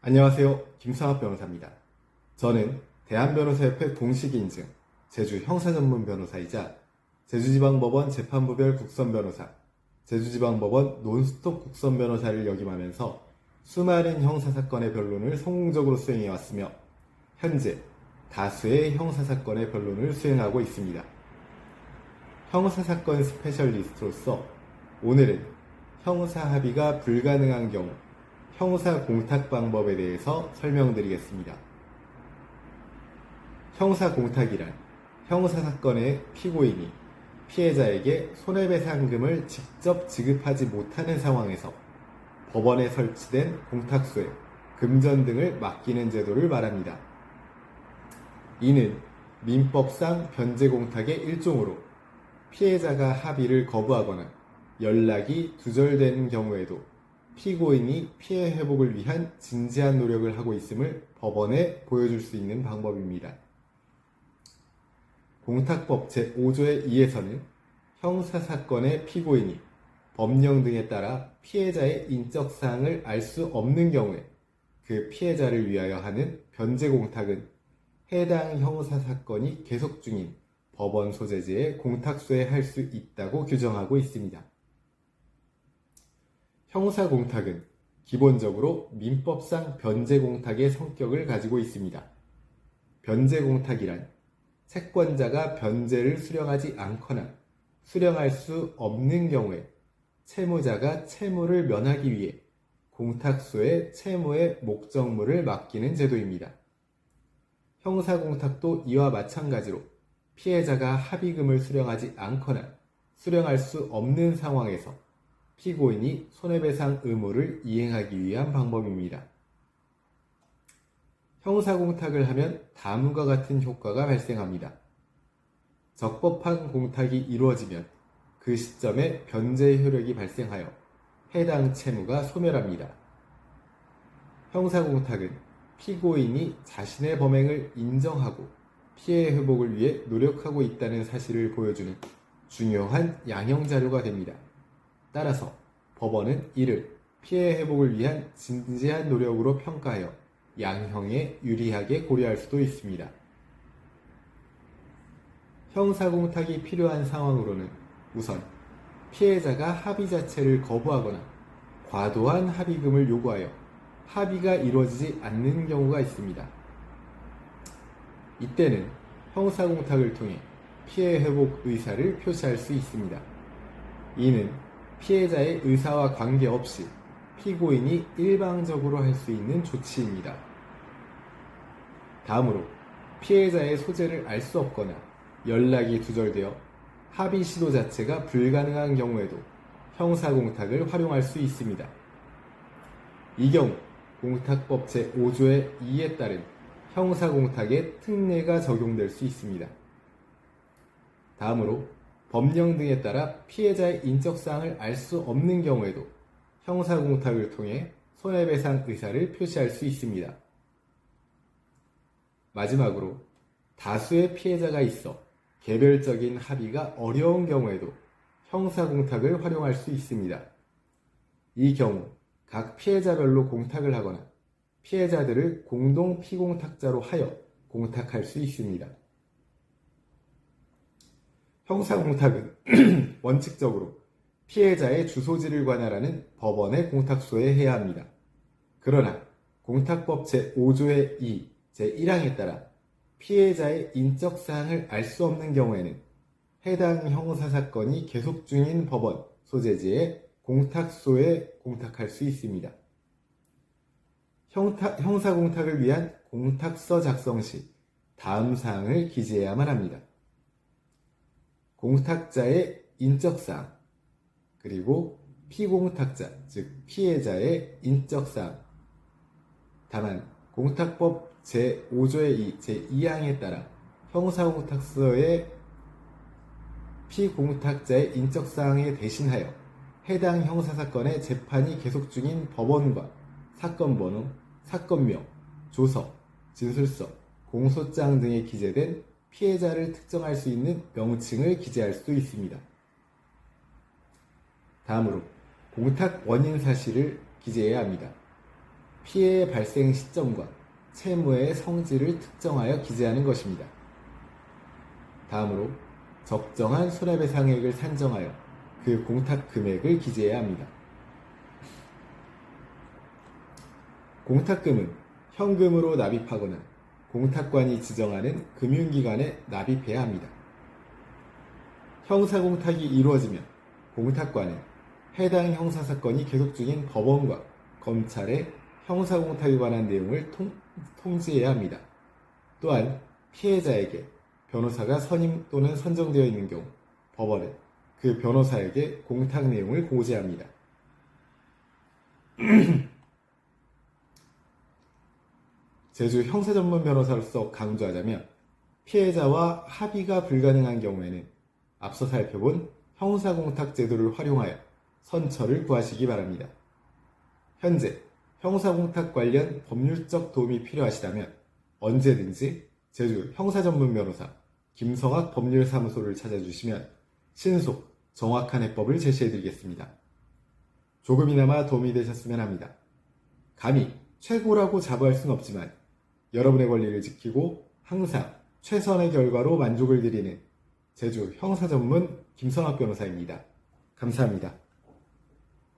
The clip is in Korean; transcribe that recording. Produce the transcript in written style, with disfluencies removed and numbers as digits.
안녕하세요. 김상학 변호사입니다. 저는 대한변호사협회 공식인증 제주 형사전문변호사이자 제주지방법원 재판부별 국선변호사, 제주지방법원 논스톱 국선변호사를 역임하면서 수많은 형사사건의 변론을 성공적으로 수행해왔으며 현재 다수의 형사사건의 변론을 수행하고 있습니다. 형사사건 스페셜리스트로서 오늘은 형사합의가 불가능한 경우 형사공탁 방법에 대해서 설명드리겠습니다. 형사공탁이란 형사사건의 피고인이 피해자에게 손해배상금을 직접 지급하지 못하는 상황에서 법원에 설치된 공탁소에 금전 등을 맡기는 제도를 말합니다. 이는 민법상 변제공탁의 일종으로 피해자가 합의를 거부하거나 연락이 두절되는 경우에도 피고인이 피해 회복을 위한 진지한 노력을 하고 있음을 법원에 보여줄 수 있는 방법입니다. 공탁법 제5조의 2에서는 형사사건의 피고인이 법령 등에 따라 피해자의 인적사항을 알 수 없는 경우에 그 피해자를 위하여 하는 변제공탁은 해당 형사사건이 계속 중인 법원 소재지의 공탁소에 할 수 있다고 규정하고 있습니다. 형사공탁은 기본적으로 민법상 변제공탁의 성격을 가지고 있습니다. 변제공탁이란 채권자가 변제를 수령하지 않거나 수령할 수 없는 경우에 채무자가 채무를 면하기 위해 공탁소에 채무의 목적물을 맡기는 제도입니다. 형사공탁도 이와 마찬가지로 피해자가 합의금을 수령하지 않거나 수령할 수 없는 상황에서 피고인이 손해배상 의무를 이행하기 위한 방법입니다. 형사공탁을 하면 다음과 같은 효과가 발생합니다. 적법한 공탁이 이루어지면 그 시점에 변제 효력이 발생하여 해당 채무가 소멸합니다. 형사공탁은 피고인이 자신의 범행을 인정하고 피해 회복을 위해 노력하고 있다는 사실을 보여주는 중요한 양형자료가 됩니다. 따라서 법원은 이를 피해 회복을 위한 진지한 노력으로 평가하여 양형에 유리하게 고려할 수도 있습니다. 형사공탁이 필요한 상황으로는 우선 피해자가 합의 자체를 거부하거나 과도한 합의금을 요구하여 합의가 이루어지지 않는 경우가 있습니다. 이때는 형사공탁을 통해 피해 회복 의사를 표시할 수 있습니다. 이는 피해자의 의사와 관계없이 피고인이 일방적으로 할 수 있는 조치입니다. 다음으로 피해자의 소재를 알 수 없거나 연락이 두절되어 합의 시도 자체가 불가능한 경우에도 형사공탁을 활용할 수 있습니다. 이 경우 공탁법 제5조의 2에 따른 형사공탁의 특례가 적용될 수 있습니다. 다음으로 법령 등에 따라 피해자의 인적사항을 알 수 없는 경우에도 형사공탁을 통해 손해배상 의사를 표시할 수 있습니다. 마지막으로 다수의 피해자가 있어 개별적인 합의가 어려운 경우에도 형사공탁을 활용할 수 있습니다. 이 경우 각 피해자별로 공탁을 하거나 피해자들을 공동 피공탁자로 하여 공탁할 수 있습니다. 형사공탁은 원칙적으로 피해자의 주소지를 관할하는 법원의 공탁소에 해야 합니다. 그러나 공탁법 제5조의 2, 제1항에 따라 피해자의 인적사항을 알 수 없는 경우에는 해당 형사사건이 계속 중인 법원 소재지의 공탁소에 공탁할 수 있습니다. 형사공탁을 위한 공탁서 작성 시 다음 사항을 기재해야만 합니다. 공탁자의 인적사항, 그리고 피공탁자, 즉 피해자의 인적사항. 다만 공탁법 제5조의 2, 제2항에 따라 형사공탁서의 피공탁자의 인적사항에 대신하여 해당 형사사건의 재판이 계속 중인 법원과 사건번호, 사건명, 조서, 진술서, 공소장 등에 기재된 피해자를 특정할 수 있는 명칭을 기재할 수도 있습니다. 다음으로 공탁 원인 사실을 기재해야 합니다. 피해의 발생 시점과 채무의 성질을 특정하여 기재하는 것입니다. 다음으로 적정한 손해배상액을 산정하여 그 공탁 금액을 기재해야 합니다. 공탁금은 현금으로 납입하거나 공탁관이 지정하는 금융기관에 납입해야 합니다. 형사공탁이 이루어지면 공탁관은 해당 형사사건이 계속 중인 법원과 검찰에 형사공탁에 관한 내용을 통지해야 합니다. 또한 피해자에게 변호사가 선임 또는 선정되어 있는 경우 법원은 그 변호사에게 공탁 내용을 고지합니다. 제주 형사전문 변호사로서 강조하자면 피해자와 합의가 불가능한 경우에는 앞서 살펴본 형사공탁 제도를 활용하여 선처를 구하시기 바랍니다. 현재 형사공탁 관련 법률적 도움이 필요하시다면 언제든지 제주 형사전문 변호사 김성학 법률사무소를 찾아주시면 신속, 정확한 해법을 제시해드리겠습니다. 조금이나마 도움이 되셨으면 합니다. 감히 최고라고 자부할 수는 없지만 여러분의 권리를 지키고 항상 최선의 결과로 만족을 드리는 제주 형사전문 김성학 변호사입니다. 감사합니다.